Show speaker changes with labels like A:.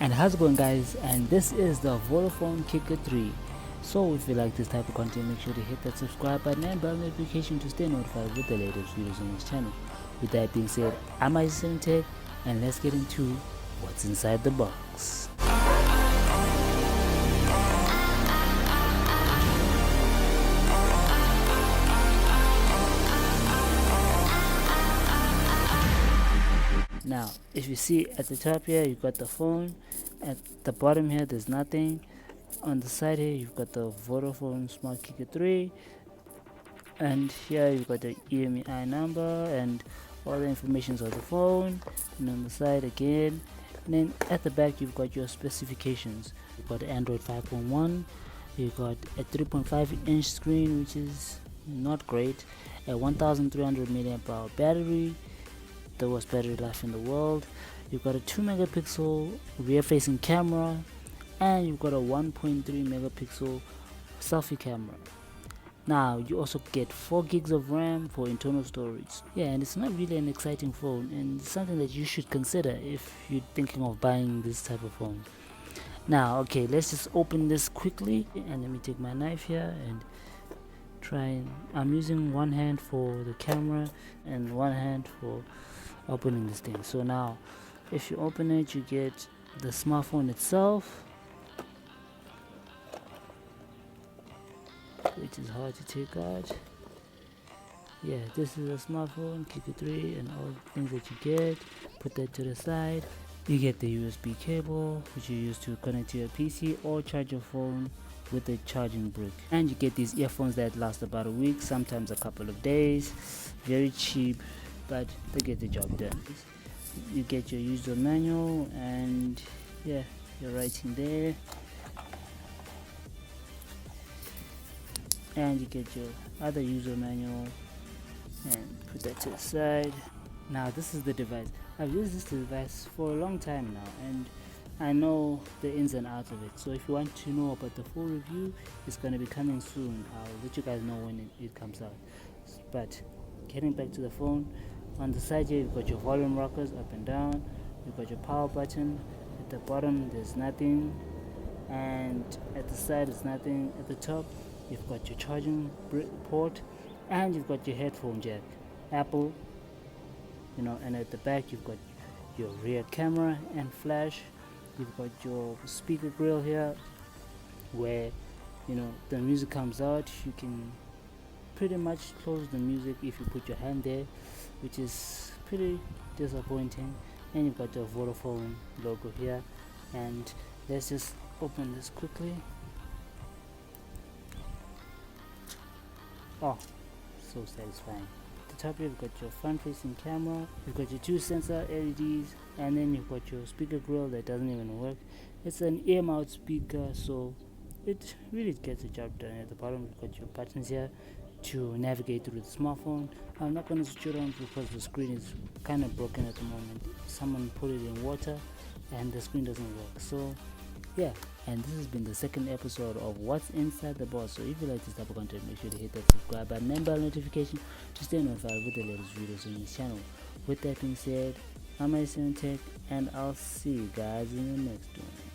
A: And how's it going, guys? And this is the Vodafone Kicka 3. So if you like this type of content, make sure to hit that subscribe button and bell notification to stay notified with the latest videos on this channel. With that being said, I'm Tech, and let's get into what's inside the box. Now, if you see at the top here, you've got the phone. At the bottom here, there's nothing. On the side here, you've got the Vodafone Smart Kicka 3. And here you've got the EMEI number and all the information of the phone. And on the side again. And then at the back, you've got your specifications. You've got Android 5.1. You've got a 3.5-inch screen, which is not great. A 1300 milliamp hour battery, the worst battery life in the world. You've got a 2 megapixel rear facing camera, and you've got a 1.3 megapixel selfie camera. Now you also get 4 gigs of RAM for internal storage. Yeah, and it's not really an exciting phone, and it's something that you should consider if you're thinking of buying this type of phone. Now, okay, let's just open this quickly, and let me take my knife here and I'm using one hand for the camera and one hand for opening this thing. So now if you open it, you get the smartphone itself, which is hard to take out. Yeah, this is a smartphone Kicka 3 and all the things that you get. Put that to the side. You get the USB cable, which you use to connect to your PC or charge your phone with a charging brick. And you get these earphones that last about a week, sometimes a couple of days. Very cheap, but they get the job done. You get your user manual, and yeah, you're writing there. And you get your other user manual and put that to the side. Now this is the device. I've used this device for a long time now, and I know the ins and outs of it. So if you want to know about the full review, it's going to be coming soon. I'll let you guys know when it comes out. But getting back to the phone, on the side here you've got your volume rockers up and down. You've got your power button. At the bottom there's nothing, and at the side it's nothing. At the top you've got your charging port, and you've got your headphone jack, Apple, and at the back you've got your rear camera and flash. You've got your speaker grill here where the music comes out. You can pretty much close the music if you put your hand there, which is pretty disappointing. And you've got your Vodafone logo here. And let's just open this quickly. Oh, so satisfying. At the top here, you've got your front facing camera, you've got your 2 sensor LEDs, and then you've got your speaker grill that doesn't even work. It's an ear mount speaker, so it really gets the job done. At the bottom you've got your buttons here to navigate through the smartphone. I'm not going to switch it on because the screen is kind of broken at the moment. Someone put it in water and the screen doesn't work. So yeah, and this has been the second episode of What's Inside the Box. So if you like this type of content, make sure to hit that subscribe button and bell notification to stay notified with the latest videos on this channel. With that being said, I'm Tech, and I'll see you guys in the next one.